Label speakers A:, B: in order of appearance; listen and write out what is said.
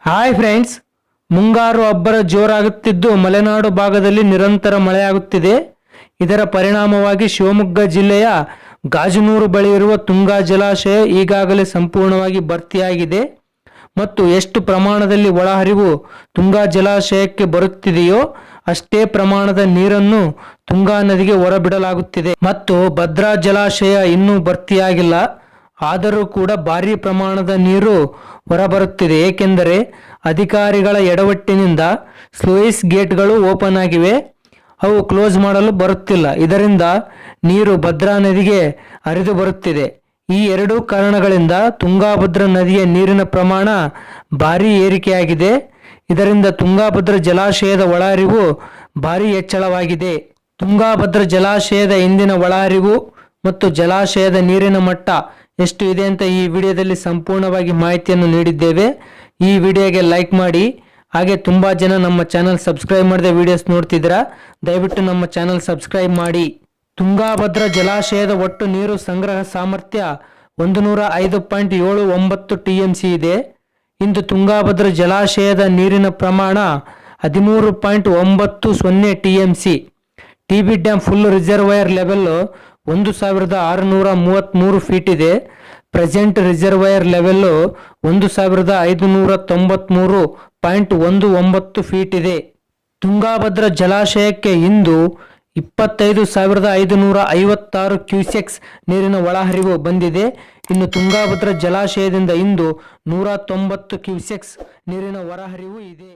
A: Hi friends, ಮುಂಗಾರು ಅಬ್ಬರ ಜೋರಾಗುತ್ತಿದ್ದು ಮಲೆನಾಡು ಭಾಗದಲ್ಲಿ ನಿರಂತರ ಮಳೆಯಾಗುತ್ತಿದೆ. ಇದರ ಪರಿಣಾಮವಾಗಿ ಶಿವಮೊಗ್ಗ ಜಿಲ್ಲೆಯ ಗಾಜನೂರು ಬಳಿ ಇರುವ ತುಂಗಾ ಜಲಾಶಯ ಈಗಾಗಲೇ ಸಂಪೂರ್ಣವಾಗಿ ಭರ್ತಿಯಾಗಿದೆ ಮತ್ತು ಎಷ್ಟು ಪ್ರಮಾಣದಲ್ಲಿ ಒಳಹರಿವು ತುಂಗಾ ಜಲಾಶಯಕ್ಕೆ ಬರುತ್ತಿದೆಯೋ ಅಷ್ಟೇ ಪ್ರಮಾಣದ ನೀರನ್ನು ತುಂಗಾ ನದಿಗೆ ಹೊರಬಿಡಲಾಗುತ್ತಿದೆ ಮತ್ತು ಭದ್ರಾ ಜಲಾಶಯ ಇನ್ನೂ ಭರ್ತಿಯಾಗಿಲ್ಲ. ಆದರೂ ಕೂಡ ಭಾರಿ ಪ್ರಮಾಣದ ನೀರು ಹೊರಬರುತ್ತಿದೆ, ಏಕೆಂದರೆ ಅಧಿಕಾರಿಗಳ ಎಡವಟ್ಟಿನಿಂದ ಸ್ಲೂಯಿಸ್ ಗೇಟ್ಗಳು ಓಪನ್ ಆಗಿವೆ, ಅವು ಕ್ಲೋಸ್ ಮಾಡಲು ಬರುತ್ತಿಲ್ಲ. ಇದರಿಂದ ನೀರು ಭದ್ರಾ ನದಿಗೆ ಹರಿದು ಬರುತ್ತಿದೆ. ಈ ಎರಡೂ ಕಾರಣಗಳಿಂದ ತುಂಗಾಭದ್ರಾ ನದಿಯ ನೀರಿನ ಪ್ರಮಾಣ ಭಾರಿ ಏರಿಕೆಯಾಗಿದೆ. ಇದರಿಂದ ತುಂಗಾಭದ್ರಾ ಜಲಾಶಯದ ಒಳಹರಿವು ಭಾರಿ ಹೆಚ್ಚಳವಾಗಿದೆ. ತುಂಗಾಭದ್ರಾ ಜಲಾಶಯದ ಇಂದಿನ ಒಳಹರಿವು ಮತ್ತು ಜಲಾಶಯದ ನೀರಿನ ಮಟ್ಟ ಎಷ್ಟು ಇದೆ ಅಂತ ಈ ವಿಡಿಯೋದಲ್ಲಿ ಸಂಪೂರ್ಣವಾಗಿ ಮಾಹಿತಿಯನ್ನು ನೀಡಿದ್ದೇವೆ. ಈ ವಿಡಿಯೋಗೆ ಲೈಕ್ ಮಾಡಿ. ಹಾಗೆ ತುಂಬ ಜನ ನಮ್ಮ ಚಾನಲ್ ಸಬ್ಸ್ಕ್ರೈಬ್ ಮಾಡದೆ ವಿಡಿಯೋಸ್ ನೋಡ್ತಿದ್ದೀರಾ, ದಯವಿಟ್ಟು ನಮ್ಮ ಚಾನಲ್ ಸಬ್ಸ್ಕ್ರೈಬ್ ಮಾಡಿ. ತುಂಗಾಭದ್ರಾ ಜಲಾಶಯದ ಒಟ್ಟು ನೀರು ಸಂಗ್ರಹ ಸಾಮರ್ಥ್ಯ 105.79 TMC ಇದೆ. ಇಂದು ತುಂಗಾಭದ್ರಾ ಜಲಾಶಯದ ನೀರಿನ ಪ್ರಮಾಣ 13.90 TMC. TB dam full reservoir level 1633 feet ಇದೆ. ಪ್ರೆಸೆಂಟ್ ರಿಸರ್ವೈರ್ ಲೆವೆಲ್ 1593.19 ಫೀಟ್ ಇದೆ. ತುಂಗಾಭದ್ರಾ ಜಲಾಶಯಕ್ಕೆ ಇಂದು 25,556 ಕ್ಯೂಸೆಕ್ಸ್ ನೀರಿನ ಒಳಹರಿವು ಬಂದಿದೆ. ಇನ್ನು ತುಂಗಾಭದ್ರಾ ಜಲಾಶಯದಿಂದ ಇಂದು 190 ಕ್ಯೂಸೆಕ್ಸ್ ನೀರಿನ ಹೊರಹರಿವು ಇದೆ.